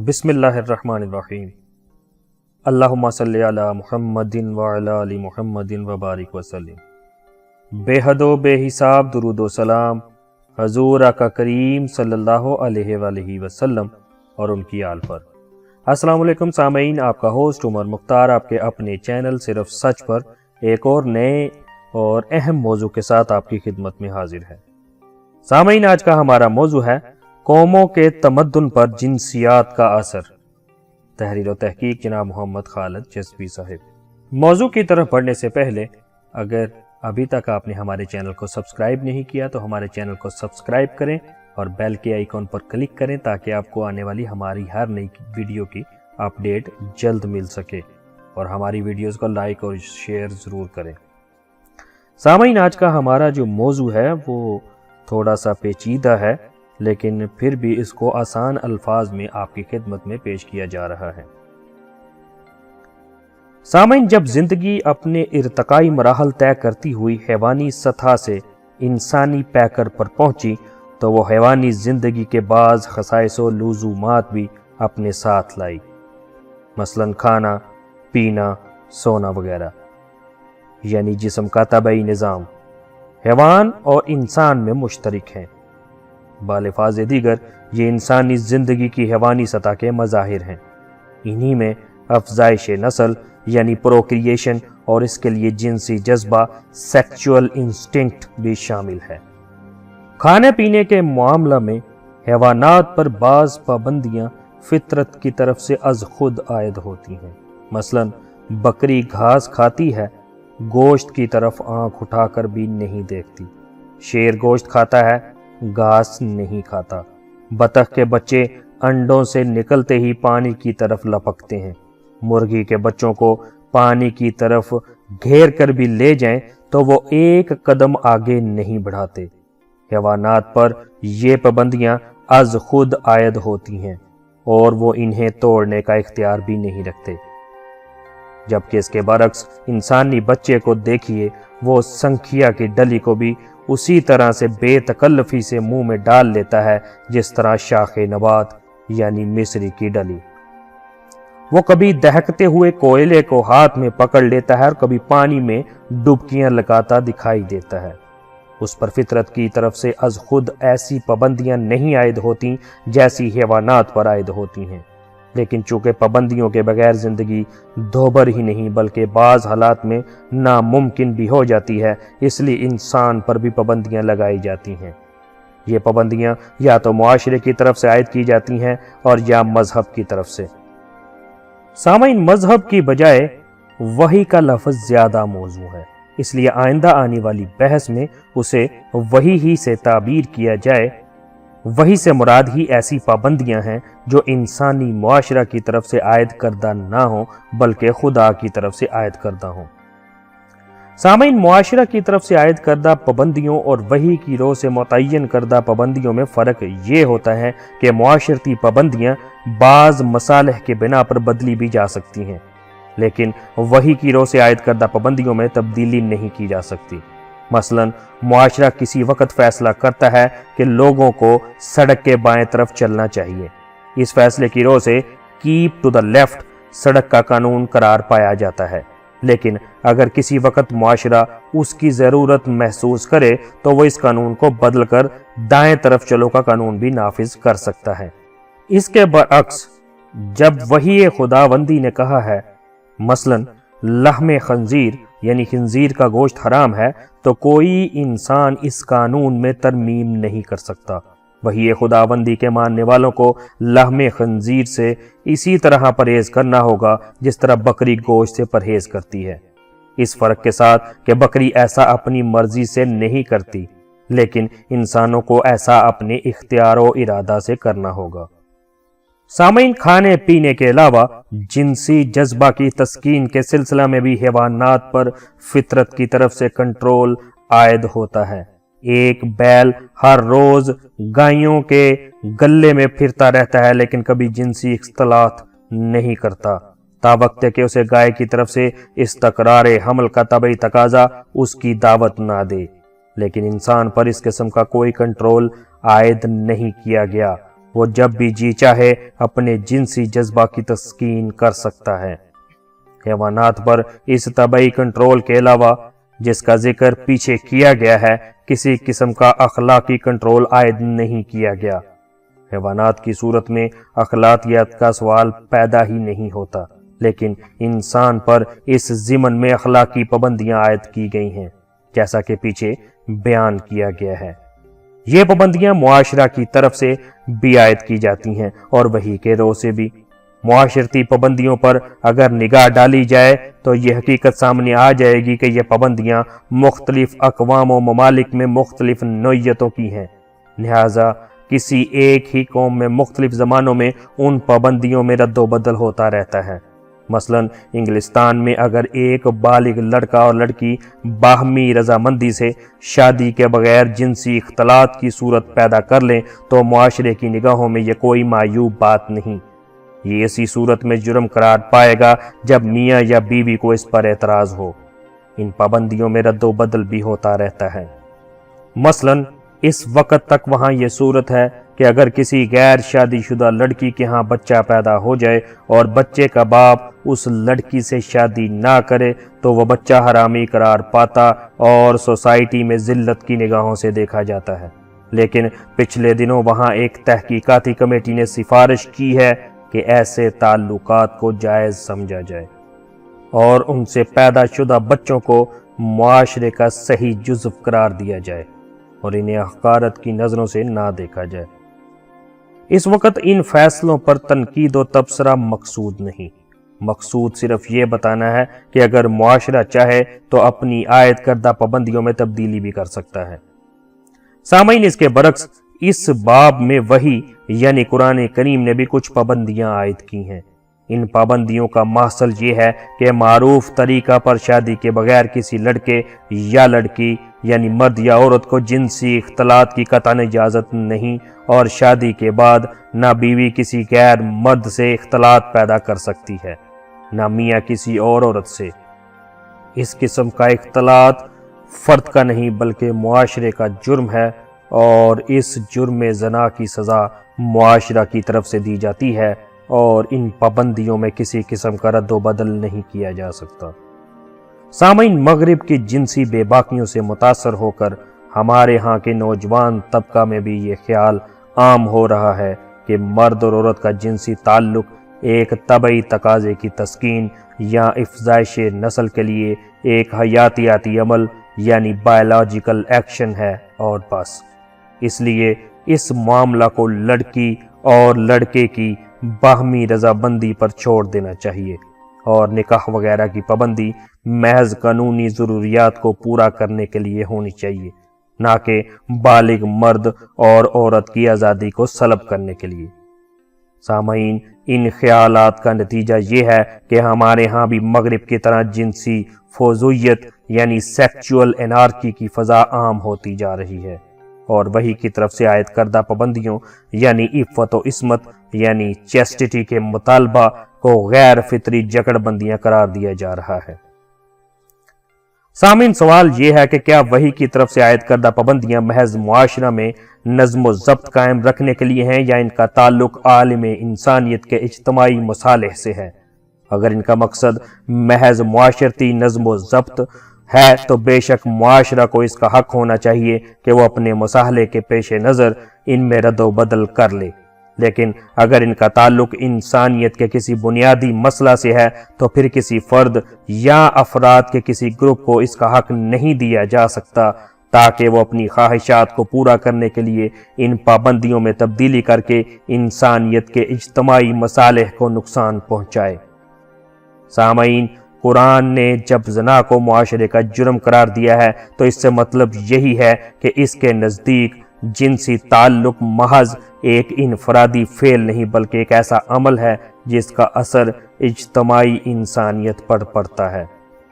بسم اللہ الرحمن الرحیم اللہم صلی علی محمد وعلی آل محمد وبارک وسلم۔ بے حد و بے حساب درود و سلام حضور آقا کریم صلی اللہ علیہ وآلہ وسلم اور ان کی آل پر۔ السلام علیکم سامعین، آپ کا ہوسٹ عمر مختار آپ کے اپنے چینل صرف سچ پر ایک اور نئے اور اہم موضوع کے ساتھ آپ کی خدمت میں حاضر ہے۔ سامعین، آج کا ہمارا موضوع ہے قوموں کے تمدن پر جنسیات کا اثر۔ تحریر و تحقیق جناب محمد خالد جسوی صاحب۔ موضوع کی طرف بڑھنے سے پہلے اگر ابھی تک آپ نے ہمارے چینل کو سبسکرائب نہیں کیا تو ہمارے چینل کو سبسکرائب کریں اور بیل کے آئیکن پر کلک کریں تاکہ آپ کو آنے والی ہماری ہر نئی ویڈیو کی اپڈیٹ جلد مل سکے، اور ہماری ویڈیوز کو لائک اور شیئر ضرور کریں۔ سامعین، آج کا ہمارا جو موضوع ہے وہ تھوڑا سا پیچیدہ ہے، لیکن پھر بھی اس کو آسان الفاظ میں آپ کی خدمت میں پیش کیا جا رہا ہے۔ سامعین، جب زندگی اپنے ارتقائی مراحل طے کرتی ہوئی حیوانی سطح سے انسانی پیکر پر پہنچی تو وہ حیوانی زندگی کے بعض خصائص و لزومات بھی اپنے ساتھ لائی، مثلا کھانا، پینا، سونا وغیرہ، یعنی جسم کا طبعی نظام حیوان اور انسان میں مشترک ہیں۔ بالفاظ دیگر یہ انسانی زندگی کی حیوانی سطح کے مظاہر ہیں۔ انہی میں افزائش نسل یعنی پروکریشن اور اس کے لیے جنسی جذبہ سیکچول انسٹنکٹ بھی شامل ہے۔ کھانے پینے کے معاملہ میں حیوانات پر بعض پابندیاں فطرت کی طرف سے از خود عائد ہوتی ہیں۔ مثلا بکری گھاس کھاتی ہے، گوشت کی طرف آنکھ اٹھا کر بھی نہیں دیکھتی۔ شیر گوشت کھاتا ہے، گھاس نہیں کھاتا۔ بطخ کے بچے انڈوں سے نکلتے ہی پانی کی طرف لپکتے ہیں۔ مرغی کے بچوں کو پانی کی طرف گھیر کر بھی لے جائیں تو وہ ایک قدم آگے نہیں بڑھاتے۔ حیوانات پر یہ پابندیاں از خود عائد ہوتی ہیں اور وہ انہیں توڑنے کا اختیار بھی نہیں رکھتے، جبکہ اس کے برعکس انسانی بچے کو دیکھیے، وہ سنکھیا کی ڈلی کو بھی اسی طرح سے بے تکلفی سے منہ میں ڈال لیتا ہے جس طرح شاخ نبات یعنی مصری کی ڈلی۔ وہ کبھی دہکتے ہوئے کوئلے کو ہاتھ میں پکڑ لیتا ہے اور کبھی پانی میں ڈبکیاں لگاتا دکھائی دیتا ہے۔ اس پر فطرت کی طرف سے از خود ایسی پابندیاں نہیں عائد ہوتی جیسی حیوانات پر عائد ہوتی ہیں، لیکن چونکہ پابندیوں کے بغیر زندگی دوبر ہی نہیں بلکہ بعض حالات میں ناممکن بھی ہو جاتی ہے، اس لیے انسان پر بھی پابندیاں لگائی جاتی ہیں۔ یہ پابندیاں یا تو معاشرے کی طرف سے عائد کی جاتی ہیں اور یا مذہب کی طرف سے۔ سامعین، مذہب کی بجائے وحی کا لفظ زیادہ موزوں ہے، اس لیے آئندہ آنے والی بحث میں اسے وحی ہی سے تعبیر کیا جائے۔ وحی سے مراد ہی ایسی پابندیاں ہیں جو انسانی معاشرہ کی طرف سے عائد کردہ نہ ہوں بلکہ خدا کی طرف سے عائد کردہ ہوں۔ سامعین، معاشرہ کی طرف سے عائد کردہ پابندیوں اور وحی کی روح سے متعین کردہ پابندیوں میں فرق یہ ہوتا ہے کہ معاشرتی پابندیاں بعض مصالح کے بنا پر بدلی بھی جا سکتی ہیں، لیکن وحی کی روح سے عائد کردہ پابندیوں میں تبدیلی نہیں کی جا سکتی۔ مثلا معاشرہ کسی وقت فیصلہ کرتا ہے کہ لوگوں کو سڑک کے بائیں طرف چلنا چاہیے۔ اس فیصلے کی روح سے کیپ ٹو دا لیفٹ سڑک کا قانون قرار پایا جاتا ہے، لیکن اگر کسی وقت معاشرہ اس کی ضرورت محسوس کرے تو وہ اس قانون کو بدل کر دائیں طرف چلو کا قانون بھی نافذ کر سکتا ہے۔ اس کے برعکس جب وحی خداوندی نے کہا ہے مثلا لحم خنزیر یعنی خنزیر کا گوشت حرام ہے، تو کوئی انسان اس قانون میں ترمیم نہیں کر سکتا۔ وحی خداوندی کے ماننے والوں کو لحم خنزیر سے اسی طرح پرہیز کرنا ہوگا جس طرح بکری گوشت سے پرہیز کرتی ہے، اس فرق کے ساتھ کہ بکری ایسا اپنی مرضی سے نہیں کرتی، لیکن انسانوں کو ایسا اپنے اختیار و ارادہ سے کرنا ہوگا۔ سامعین، کھانے پینے کے علاوہ جنسی جذبہ کی تسکین کے سلسلہ میں بھی حیوانات پر فطرت کی طرف سے کنٹرول عائد ہوتا ہے۔ ایک بیل ہر روز گائیوں کے گلے میں پھرتا رہتا ہے لیکن کبھی جنسی اختلاط نہیں کرتا، تا وقت کہ اسے گائے کی طرف سے استقرار حمل کا طبعی تقاضا اس کی دعوت نہ دے، لیکن انسان پر اس قسم کا کوئی کنٹرول عائد نہیں کیا گیا۔ وہ جب بھی جی چاہے اپنے جنسی جذبہ کی تسکین کر سکتا ہے۔ حیوانات پر اس طبعی کنٹرول کے علاوہ جس کا ذکر پیچھے کیا گیا ہے، کسی قسم کا اخلاقی کنٹرول عائد نہیں کیا گیا۔ حیوانات کی صورت میں اخلاقیات کا سوال پیدا ہی نہیں ہوتا، لیکن انسان پر اس ضمن میں اخلاقی پابندیاں عائد کی گئی ہیں، جیسا کہ پیچھے بیان کیا گیا ہے۔ یہ پابندیاں معاشرہ کی طرف سے بھی عائد کی جاتی ہیں اور وحی کے رو سے بھی۔ معاشرتی پابندیوں پر اگر نگاہ ڈالی جائے تو یہ حقیقت سامنے آ جائے گی کہ یہ پابندیاں مختلف اقوام و ممالک میں مختلف نوعیتوں کی ہیں، لہٰذا کسی ایک ہی قوم میں مختلف زمانوں میں ان پابندیوں میں رد و بدل ہوتا رہتا ہے۔ مثلا انگلستان میں اگر ایک بالغ لڑکا اور لڑکی باہمی رضامندی سے شادی کے بغیر جنسی اختلاط کی صورت پیدا کر لیں تو معاشرے کی نگاہوں میں یہ کوئی معیوب بات نہیں۔ یہ اسی صورت میں جرم قرار پائے گا جب میاں یا بیوی کو اس پر اعتراض ہو۔ ان پابندیوں میں رد و بدل بھی ہوتا رہتا ہے۔ مثلا اس وقت تک وہاں یہ صورت ہے کہ اگر کسی غیر شادی شدہ لڑکی کے ہاں بچہ پیدا ہو جائے اور بچے کا باپ اس لڑکی سے شادی نہ کرے تو وہ بچہ حرامی قرار پاتا اور سوسائٹی میں ذلت کی نگاہوں سے دیکھا جاتا ہے۔ لیکن پچھلے دنوں وہاں ایک تحقیقاتی کمیٹی نے سفارش کی ہے کہ ایسے تعلقات کو جائز سمجھا جائے اور ان سے پیدا شدہ بچوں کو معاشرے کا صحیح جزو قرار دیا جائے اور انہیں حقارت کی نظروں سے نہ دیکھا جائے۔ اس وقت ان فیصلوں پر تنقید و تبصرہ مقصود نہیں، مقصود صرف یہ بتانا ہے کہ اگر معاشرہ چاہے تو اپنی عائد کردہ پابندیوں میں تبدیلی بھی کر سکتا ہے۔ سامعین، اس کے برعکس اس باب میں وحی یعنی قرآن کریم نے بھی کچھ پابندیاں عائد کی ہیں۔ ان پابندیوں کا محصل یہ ہے کہ معروف طریقہ پر شادی کے بغیر کسی لڑکے یا لڑکی یعنی مرد یا عورت کو جنسی اختلاط کی قطعاً اجازت نہیں، اور شادی کے بعد نہ بیوی کسی غیر مرد سے اختلاط پیدا کر سکتی ہے، نہ میاں کسی اور عورت سے۔ اس قسم کا اختلاط فرد کا نہیں بلکہ معاشرے کا جرم ہے، اور اس جرم زنا کی سزا معاشرہ کی طرف سے دی جاتی ہے، اور ان پابندیوں میں کسی قسم کا رد و بدل نہیں کیا جا سکتا۔ سامعین، مغرب کی جنسی بے باکیوں سے متاثر ہو کر ہمارے ہاں کے نوجوان طبقہ میں بھی یہ خیال عام ہو رہا ہے کہ مرد اور عورت کا جنسی تعلق ایک طبعی تقاضے کی تسکین یا افزائش نسل کے لیے ایک حیاتیاتی عمل یعنی بایولوجیکل ایکشن ہے اور بس۔ اس لیے اس معاملہ کو لڑکی اور لڑکے کی باہمی رضامندی پر چھوڑ دینا چاہیے، اور نکاح وغیرہ کی پابندی محض قانونی ضروریات کو پورا کرنے کے لیے ہونی چاہیے، نہ کہ بالغ مرد اور عورت کی آزادی کو سلب کرنے کے لیے۔ سامعین، ان خیالات کا نتیجہ یہ ہے کہ ہمارے ہاں بھی مغرب کی طرح جنسی فوضویت یعنی سیکچول انارکی کی فضا عام ہوتی جا رہی ہے، اور وحی کی طرف سے عائد کردہ پابندیوں یعنی عفت و عصمت یعنی چیسٹٹی کے مطالبہ کو غیر فطری جکڑ بندیاں قرار دیا جا رہا ہے۔ سامعین، سوال یہ ہے کہ کیا وحی کی طرف سے عائد کردہ پابندیاں محض معاشرہ میں نظم و ضبط قائم رکھنے کے لیے ہیں یا ان کا تعلق عالم انسانیت کے اجتماعی مصالح سے ہے؟ اگر ان کا مقصد محض معاشرتی نظم و ضبط ہے تو بے شک معاشرہ کو اس کا حق ہونا چاہیے کہ وہ اپنے مصالحے کے پیش نظر ان میں رد و بدل کر لے، لیکن اگر ان کا تعلق انسانیت کے کسی بنیادی مسئلہ سے ہے تو پھر کسی فرد یا افراد کے کسی گروپ کو اس کا حق نہیں دیا جا سکتا تاکہ وہ اپنی خواہشات کو پورا کرنے کے لیے ان پابندیوں میں تبدیلی کر کے انسانیت کے اجتماعی مصالح کو نقصان پہنچائے۔ سامعین، قرآن نے جب زنا کو معاشرے کا جرم قرار دیا ہے تو اس سے مطلب یہی ہے کہ اس کے نزدیک جنسی تعلق محض ایک انفرادی فعل نہیں بلکہ ایک ایسا عمل ہے جس کا اثر اجتماعی انسانیت پر پڑتا ہے۔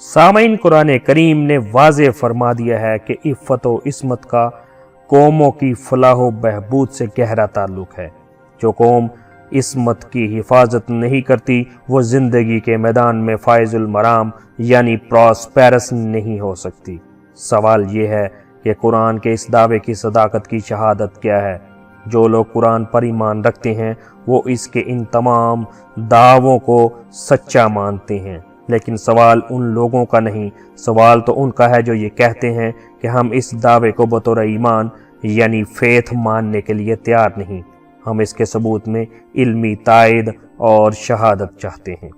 سامعین، قرآن کریم نے واضح فرما دیا ہے کہ عفت و عصمت کا قوموں کی فلاح و بہبود سے گہرا تعلق ہے۔ جو قوم عصمت کی حفاظت نہیں کرتی وہ زندگی کے میدان میں فائز المرام یعنی پراسپیرس نہیں ہو سکتی۔ سوال یہ ہے کہ قرآن کے اس دعوے کی صداقت کی شہادت کیا ہے؟ جو لوگ قرآن پر ایمان رکھتے ہیں وہ اس کے ان تمام دعووں کو سچا مانتے ہیں، لیکن سوال ان لوگوں کا نہیں، سوال تو ان کا ہے جو یہ کہتے ہیں کہ ہم اس دعوے کو بطور ایمان یعنی فیتھ ماننے کے لیے تیار نہیں، ہم اس کے ثبوت میں علمی تائید اور شہادت چاہتے ہیں۔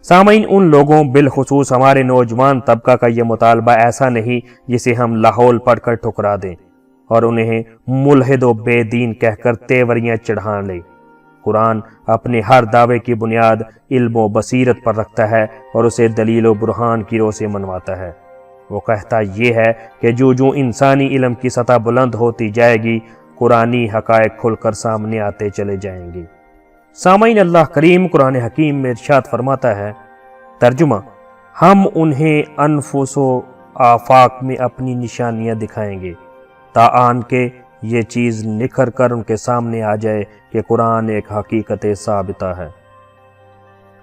سامعین، ان لوگوں بالخصوص ہمارے نوجوان طبقہ کا یہ مطالبہ ایسا نہیں جسے ہم لاہور پڑھ کر ٹھکرا دیں اور انہیں ملحد و بے دین کہہ کر تیوریاں چڑھا لیں۔ قرآن اپنے ہر دعوے کی بنیاد علم و بصیرت پر رکھتا ہے اور اسے دلیل و برہان کی رو سے منواتا ہے۔ وہ کہتا یہ ہے کہ جو انسانی علم کی سطح بلند ہوتی جائے گی، قرآنی حقائق کھل کر سامنے آتے چلے جائیں گے۔ سامعین، اللہ کریم قرآن حکیم میں ارشاد فرماتا ہے، ترجمہ: ہم انہیں انفس و آفاق میں اپنی نشانیاں دکھائیں گے تاآن کہ یہ چیز نکھر کر ان کے سامنے آ جائے کہ قرآن ایک حقیقت ثابتہ ہے۔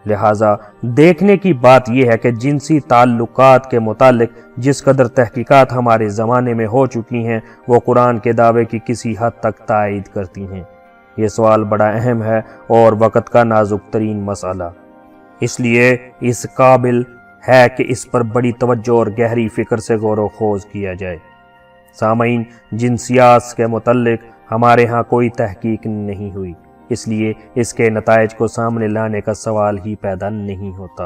لہٰذا دیکھنے کی بات یہ ہے کہ جنسی تعلقات کے متعلق جس قدر تحقیقات ہمارے زمانے میں ہو چکی ہیں وہ قرآن کے دعوے کی کسی حد تک تائید کرتی ہیں۔ یہ سوال بڑا اہم ہے اور وقت کا نازک ترین مسئلہ، اس لیے اس قابل ہے کہ اس پر بڑی توجہ اور گہری فکر سے غور و خوض کیا جائے۔ سامعین، جنسیات کے متعلق ہمارے ہاں کوئی تحقیق نہیں ہوئی، اس لیے اس کے نتائج کو سامنے لانے کا سوال ہی پیدا نہیں ہوتا۔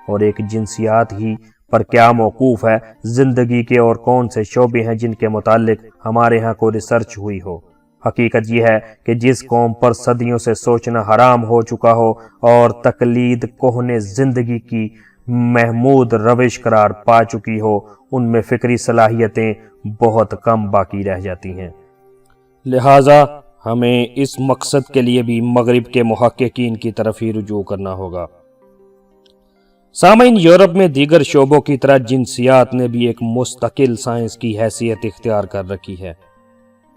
اور ایک جنسیات ہی پر کیا موقوف ہے، زندگی کے اور کون سے شعبے ہیں جن کے متعلق ہمارے ہاں کوئی ریسرچ ہوئی ہو؟ حقیقت یہ ہے کہ جس قوم پر صدیوں سے سوچنا حرام ہو چکا ہو اور تقلید کہنے زندگی کی محمود روش قرار پا چکی ہو، ان میں فکری صلاحیتیں بہت کم باقی رہ جاتی ہیں۔ لہٰذا ہمیں اس مقصد کے لیے بھی مغرب کے محققین کی طرف ہی رجوع کرنا ہوگا۔ سامعین، یورپ میں دیگر شعبوں کی طرح جنسیات نے بھی ایک مستقل سائنس کی حیثیت اختیار کر رکھی ہے۔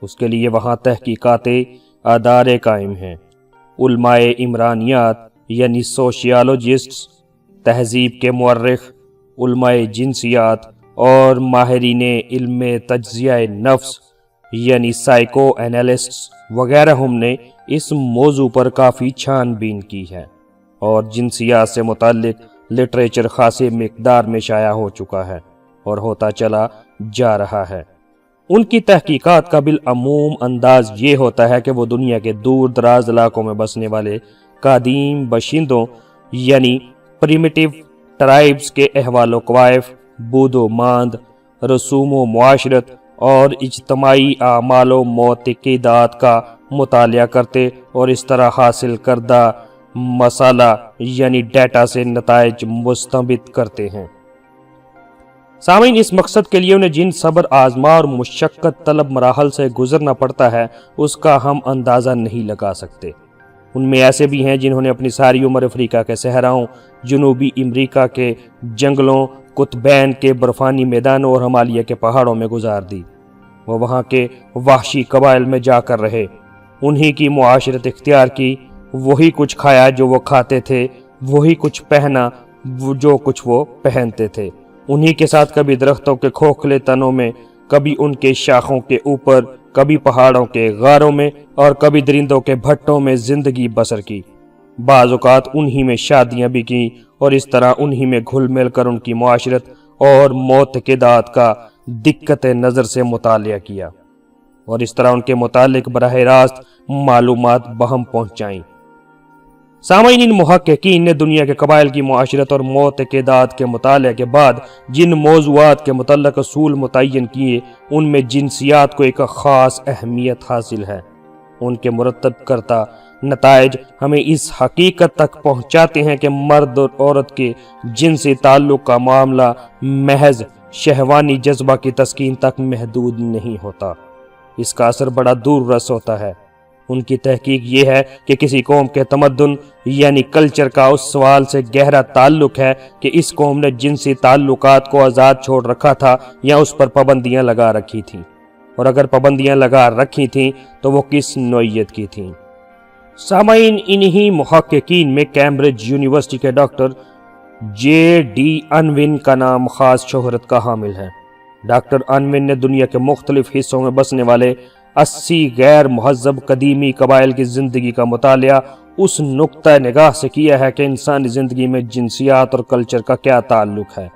اس کے لیے وہاں تحقیقات ادارے قائم ہیں۔ علماء عمرانیات یعنی سوشیالوجسٹس، تہذیب کے مورخ، علماء جنسیات اور ماہرین علم تجزیہ نفس یعنی سائیکو اینالسٹس وغیرہ ہم نے اس موضوع پر کافی چھان بین کی ہے اور جنسیات سے متعلق لٹریچر خاصی مقدار میں شائع ہو چکا ہے اور ہوتا چلا جا رہا ہے۔ ان کی تحقیقات کا بالعموم انداز یہ ہوتا ہے کہ وہ دنیا کے دور دراز علاقوں میں بسنے والے قدیم باشندوں یعنی پریمیٹیو ٹرائبز کے احوال و کوائف، بود و ماند، رسوم و معاشرت اور اجتماعی اعمال و معتقدات کا مطالعہ کرتے اور اس طرح حاصل کردہ مسئلہ یعنی ڈیٹا سے نتائج مستنبط کرتے ہیں۔ سامعین، اس مقصد کے لیے انہیں جن صبر آزما اور مشقت طلب مراحل سے گزرنا پڑتا ہے اس کا ہم اندازہ نہیں لگا سکتے۔ ان میں ایسے بھی ہیں جنہوں نے اپنی ساری عمر افریقہ کے صحراؤں، جنوبی امریکہ کے جنگلوں، قطبین کے برفانی میدانوں اور ہمالیہ کے پہاڑوں میں گزار دی۔ وہ وہاں کے وحشی قبائل میں جا کر رہے، انہی کی معاشرت اختیار کی، وہی کچھ کھایا جو وہ کھاتے تھے، وہی کچھ پہنا جو کچھ وہ پہنتے تھے، انہی کے ساتھ کبھی درختوں کے کھوکھلے تنوں میں، کبھی ان کے شاخوں کے اوپر، کبھی پہاڑوں کے غاروں میں اور کبھی درندوں کے بھٹوں میں زندگی بسر کی۔ بعض اوقات انہی میں شادیاں بھی کی اور اس طرح انہی میں گھل مل کر ان کی معاشرت اور معتقدات کا دقت نظر سے مطالعہ کیا اور اس طرح ان کے متعلق براہ راست معلومات بہم پہنچائیں۔ سامعین، ان محققین نے دنیا کے قبائل کی معاشرت اور معتقدات کے مطالعے کے بعد جن موضوعات کے متعلق اصول متعین کیے ان میں جنسیات کو ایک خاص اہمیت حاصل ہے۔ ان کے مرتب کرتا نتائج ہمیں اس حقیقت تک پہنچاتے ہیں کہ مرد اور عورت کے جنسی تعلق کا معاملہ محض شہوانی جذبہ کی تسکین تک محدود نہیں ہوتا، اس کا اثر بڑا دور رس ہوتا ہے۔ ان کی تحقیق یہ ہے کہ کسی قوم کے تمدن یعنی کلچر کا اس سوال سے گہرا تعلق ہے کہ اس قوم نے جنسی تعلقات کو آزاد چھوڑ رکھا تھا یا اس پر پابندیاں لگا رکھی تھیں، اور اگر پابندیاں لگا رکھی تھیں تو وہ کس نوعیت کی تھیں۔ سامعین، انہی محققین میں کیمبرج یونیورسٹی کے ڈاکٹر جے ڈی انون کا نام خاص شہرت کا حامل ہے۔ ڈاکٹر انون نے دنیا کے مختلف حصوں میں بسنے والے 80 غیر مہذب قدیمی قبائل کی زندگی کا مطالعہ اس نقطہ نگاہ سے کیا ہے کہ انسانی زندگی میں جنسیات اور کلچر کا کیا تعلق ہے۔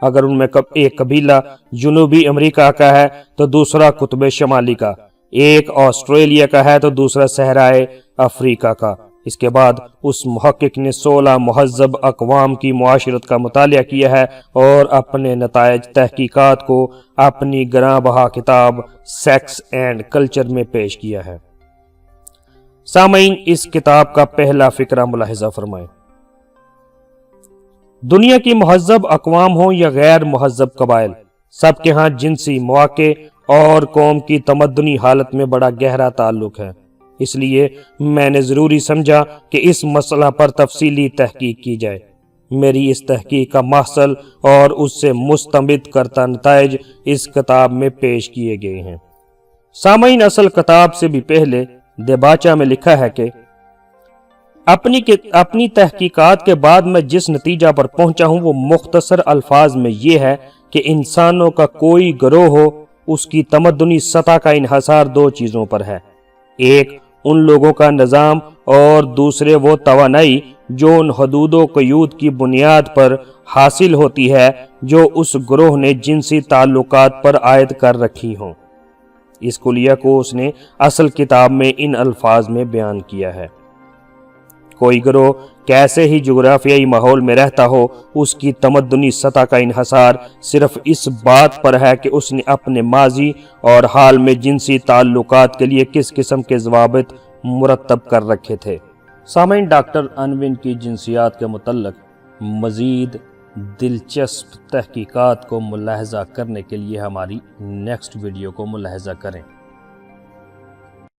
اگر ان میں ایک قبیلہ جنوبی امریکہ کا ہے تو دوسرا قطب شمالی کا، ایک آسٹریلیا کا ہے تو دوسرا صحرائے افریقہ کا۔ اس کے بعد اس محقق نے 16 مہذب اقوام کی معاشرت کا مطالعہ کیا ہے اور اپنے نتائج تحقیقات کو اپنی گراں بہا کتاب سیکس اینڈ کلچر میں پیش کیا ہے۔ سامعین، اس کتاب کا پہلا فقرہ ملاحظہ فرمائیں۔ دنیا کی مہذب اقوام ہوں یا غیر مہذب قبائل، سب کے ہاں جنسی مواقع اور قوم کی تمدنی حالت میں بڑا گہرا تعلق ہے۔ اس لیے میں نے ضروری سمجھا کہ اس مسئلہ پر تفصیلی تحقیق کی جائے۔ میری اس تحقیق کا محصل اور اس سے مستمد کرتا نتائج اس کتاب میں پیش کیے گئے ہیں۔ سامعین، اصل کتاب سے بھی پہلے دیباچہ میں لکھا ہے کہ اپنی تحقیقات کے بعد میں جس نتیجہ پر پہنچا ہوں وہ مختصر الفاظ میں یہ ہے کہ انسانوں کا کوئی گروہ ہو، اس کی تمدنی سطح کا انحصار دو چیزوں پر ہے۔ ایک ان لوگوں کا نظام اور دوسرے وہ توانائی جو ان حدود و قیود کی بنیاد پر حاصل ہوتی ہے جو اس گروہ نے جنسی تعلقات پر عائد کر رکھی ہوں۔ اس کلیہ کو اس نے اصل کتاب میں ان الفاظ میں بیان کیا ہے۔ کوئی گروہ کیسے ہی جغرافیائی ماحول میں رہتا ہو، اس کی تمدنی سطح کا انحصار صرف اس بات پر ہے کہ اس نے اپنے ماضی اور حال میں جنسی تعلقات کے لیے کس قسم کے ضوابط مرتب کر رکھے تھے۔ سامعین، ڈاکٹر انون کی جنسیات کے متعلق مزید دلچسپ تحقیقات کو ملاحظہ کرنے کے لیے ہماری نیکسٹ ویڈیو کو ملاحظہ کریں۔